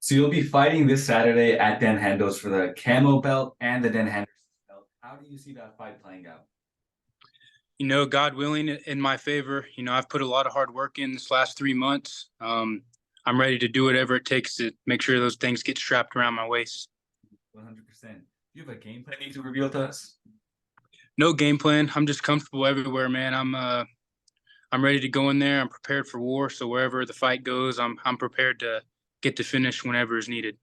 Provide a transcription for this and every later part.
So you'll be fighting this Saturday at Dan Hendo's for the camo belt and the Dan Henderson belt. How do you see that fight playing out? God willing, in my favor. I've put a lot of hard work in this last 3 months. I'm ready to do whatever it takes to make sure those things get strapped around my waist. 100%. Do you have a game plan you can reveal to us? No game plan. I'm just comfortable everywhere, man. I'm ready to go in there. I'm prepared for war. So wherever the fight goes, I'm prepared to get to finish whenever is needed.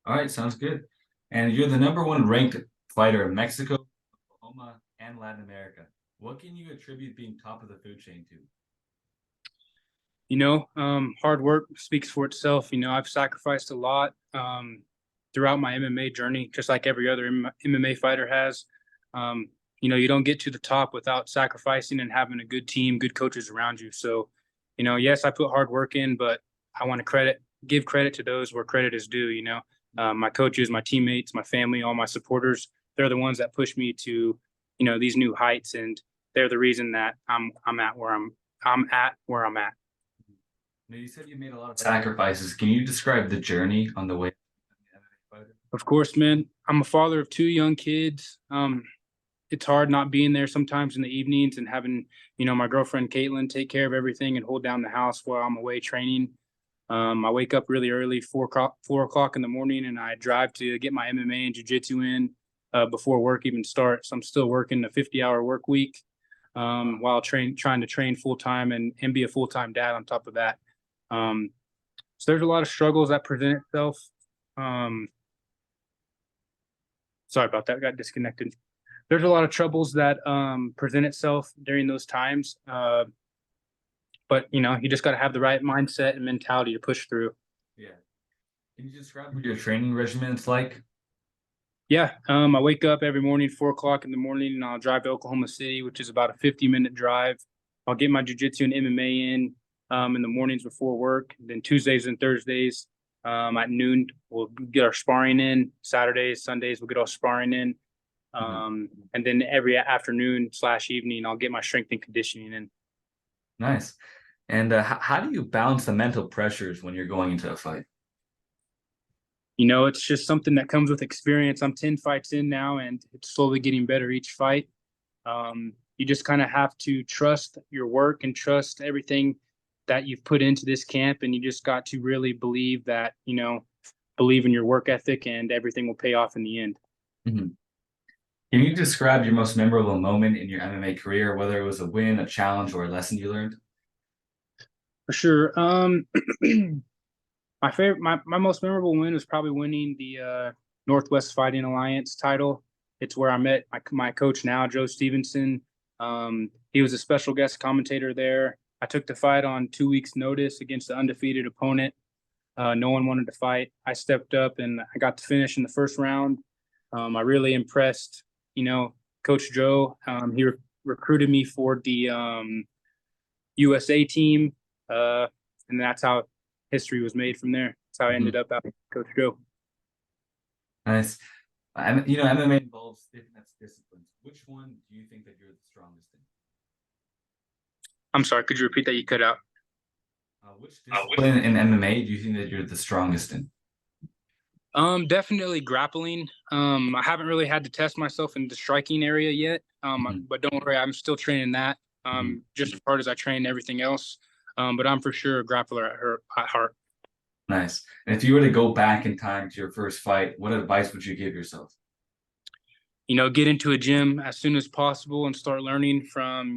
All right, sounds good. And you're the number one ranked fighter in Mexico, Oklahoma, and Latin America. What can you attribute being top of the food chain to? Hard work speaks for itself. I've sacrificed a lot throughout my MMA journey, just like every other MMA fighter has. You don't get to the top without sacrificing and having a good team, good coaches around you. So, yes, I put hard work in, but I want to give credit to those where credit is due. My coaches, my teammates, my family, all my supporters, they're the ones that push me to, these new heights. And they're the reason that I'm at where I'm at. Now, you said you made a lot of sacrifices. Can you describe the journey on the way to becoming an MMA fighter? Of course, man. I'm a father of two young kids. It's hard not being there sometimes in the evenings and having, my girlfriend Caitlin take care of everything and hold down the house while I'm away training. I wake up really early, 4 o'clock in the morning, and I drive to get my MMA and jiu-jitsu in before work even starts. I'm still working a 50-hour work week while trying to train full time and be a full time dad on top of that. So there's a lot of struggles that present itself. Sorry about that. Got disconnected. There's a lot of troubles that present itself during those times. But you just got to have the right mindset and mentality to push through. Yeah. Can you describe what your training regimen is like? Yeah. I wake up every morning, 4 o'clock in the morning, and I'll drive to Oklahoma City, which is about a 50-minute drive. I'll get my jiu-jitsu and MMA in the mornings before work. Then Tuesdays and Thursdays at noon, we'll get our sparring in. Saturdays, Sundays, we'll get our sparring in. And then every afternoon/evening, I'll get my strength and conditioning in. Nice. And how do you balance the mental pressures when you're going into a fight? It's just something that comes with experience. I'm 10 fights in now, and it's slowly getting better each fight. You just kind of have to trust your work and trust everything that you've put into this camp. And you just got to really believe that, believe in your work ethic, and everything will pay off in the end. Mm-hmm. Can you describe your most memorable moment in your MMA career, whether it was a win, a challenge, or a lesson you learned? For sure. My most memorable win was probably winning the Northwest Fighting Alliance title. It's where I met my coach now, Joe Stevenson. He was a special guest commentator there. I took the fight on 2 weeks' notice against an undefeated opponent. No one wanted to fight. I stepped up and I got to finish in the first round. I really impressed, Coach Joe. He recruited me for the USA team, and that's how history was made from there. That's how I ended up out with Coach Joe. Nice. MMA involves different disciplines. Which one do you think that you're the strongest in? I'm sorry, could you repeat that? You cut out. Which discipline in MMA do you think that you're the strongest in? Definitely grappling. I haven't really had to test myself in the striking area yet. But don't worry, I'm still training that. Just as hard as I train everything else. But I'm for sure a grappler at heart. Nice. And if you were to go back in time to your first fight, what advice would you give yourself? Get into a gym as soon as possible and start learning from,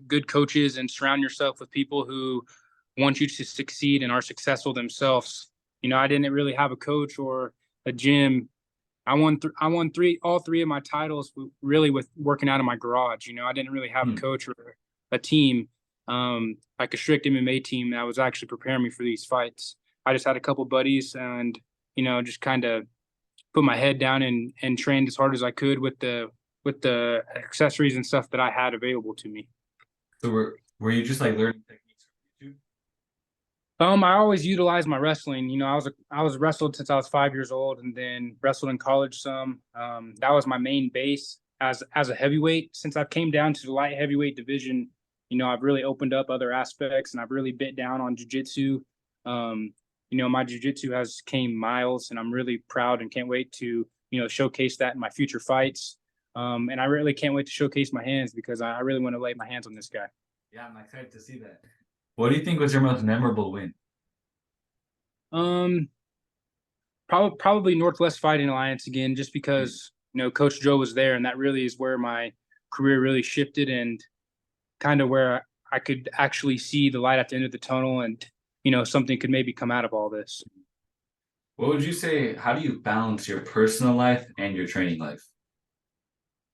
good coaches, and surround yourself with people who want you to succeed and are successful themselves. I didn't really have a coach or a gym. I won all three of my titles really with working out of my garage. I didn't really have a coach or a team, like a strict MMA team that was actually preparing me for these fights. I just had a couple buddies and, just kind of put my head down and trained as hard as I could with the accessories and stuff that I had available to me. So were you just like learning techniques from YouTube? I always utilized my wrestling. I was wrestled since I was 5 years old, and then wrestled in college some. That was my main base as a heavyweight. Since I've came down to the light heavyweight division, I've really opened up other aspects, and I've really bit down on jiu-jitsu. my jiu-jitsu has came miles, and I'm really proud and can't wait to, showcase that in my future fights. And I really can't wait to showcase my hands because I really want to lay my hands on this guy. Yeah, I'm excited to see that. What do you think was your most memorable win? Um, probably Northwest Fighting Alliance again, just because Coach Joe was there, and that really is where my career really shifted, and kind of where I could actually see the light at the end of the tunnel, and something could maybe come out of all this. What would you say? How do you balance your personal life and your training life?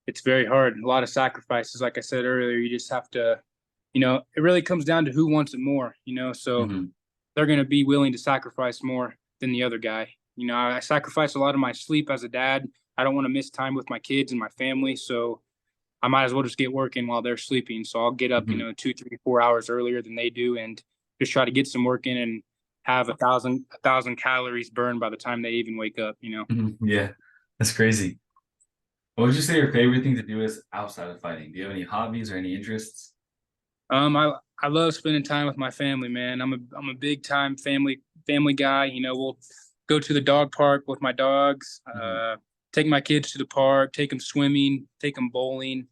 It's very hard. A lot of sacrifices, like I said earlier. You just have to, it really comes down to who wants it more. So they're going to be willing to sacrifice more than the other guy. I sacrifice a lot of my sleep as a dad. I don't want to miss time with my kids and my family, so I might as well just get working while they're sleeping. So I'll get up, 2, 3, 4 hours earlier than they do, and just try to get some work in and have a thousand calories burned by the time they even wake up. Yeah, that's crazy. What would you say your favorite thing to do is outside of fighting? Do you have any hobbies or any interests? I love spending time with my family, man. I'm a big time family guy. We'll go to the dog park with my dogs, take my kids to the park, take them swimming, take them bowling.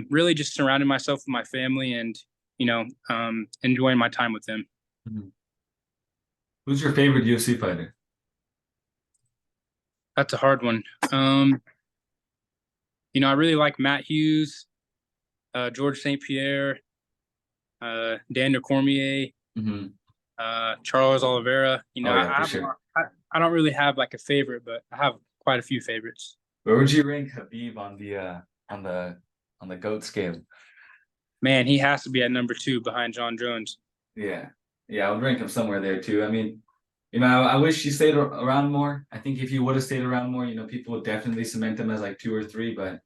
Really just surrounding myself with my family and enjoying my time with them. Who's your favorite UFC fighter? That's a hard one. I really like Matt Hughes, George St. Pierre, Daniel Cormier, Charles Oliveira. I don't really have like a favorite, but I have quite a few favorites. Where would you rank Khabib on the GOAT scale? Man, he has to be at number 2 behind John Jones. Yeah, I would rank him somewhere there too. I mean, I wish he stayed around more. I think if he would have stayed around more, people would definitely cement him as like 2 or 3. But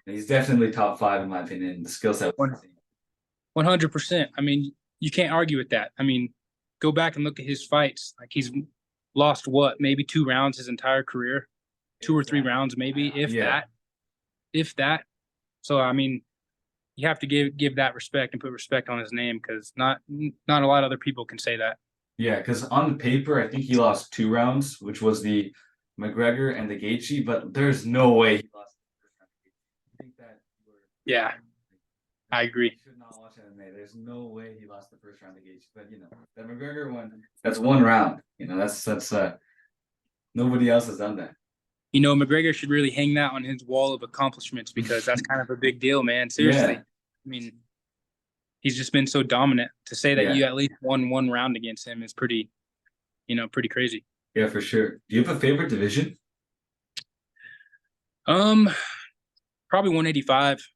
he's definitely top 5 in my opinion. The skill set. 100%. I mean, you can't argue with that. I mean, go back and look at his fights. Like he's lost maybe 2 rounds his entire career, 2 or 3 rounds, maybe if that. So I mean, you have to give that respect and put respect on his name because not a lot of other people can say that. Yeah, because on the paper, I think he lost 2 rounds, which was the McGregor and the Gaethje, but there's no way he lost the first round. I think that yeah, I agree. You should not watch MMA. There's no way he lost the first round to Gaethje, but that McGregor one, that's 1 round. That's nobody else has done that. McGregor should really hang that on his wall of accomplishments because that's kind of a big deal, man. Seriously. Yeah. I mean, he's just been so dominant. To say that you at least won 1 round against him is pretty crazy. Yeah, for sure. Do you have a favorite division? Probably 185.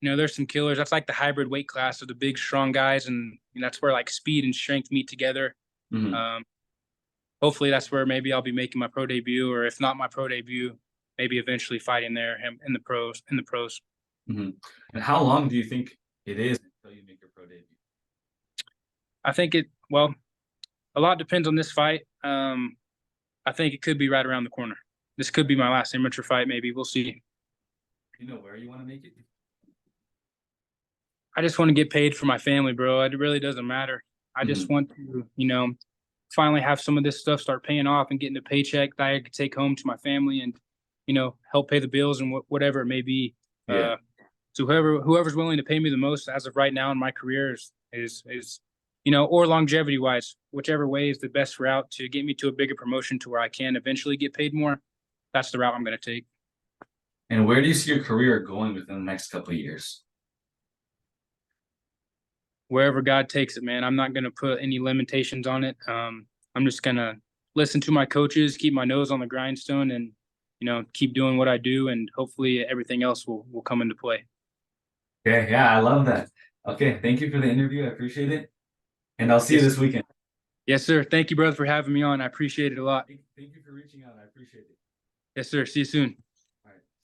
There's some killers. That's like the hybrid weight class of the big, strong guys, and that's where like speed and strength meet together. Hopefully that's where maybe I'll be making my pro debut, or if not my pro debut, maybe eventually fighting there in the pros. And how long do you think it is until you make your pro debut? I think a lot depends on this fight. I think it could be right around the corner. This could be my last amateur fight. Maybe we'll see. You know where you want to make it? I just want to get paid for my family, bro. It really doesn't matter. I just want to, finally have some of this stuff start paying off and getting a paycheck that I could take home to my family and, help pay the bills and whatever it may be. Yeah. So whoever's willing to pay me the most as of right now in my career is or longevity wise, whichever way is the best route to get me to a bigger promotion to where I can eventually get paid more. That's the route I'm going to take. And where do you see your career going within the next couple of years? Wherever God takes it, man. I'm not going to put any limitations on it. I'm just going to listen to my coaches, keep my nose on the grindstone, and, keep doing what I do. And hopefully everything else will come into play. Okay. Yeah, I love that. Okay. Thank you for the interview. I appreciate it. And I'll see you this weekend. Yes, sir. Thank you, brother, for having me on. I appreciate it a lot. Thank you for reaching out. I appreciate it. Yes, sir. See you soon.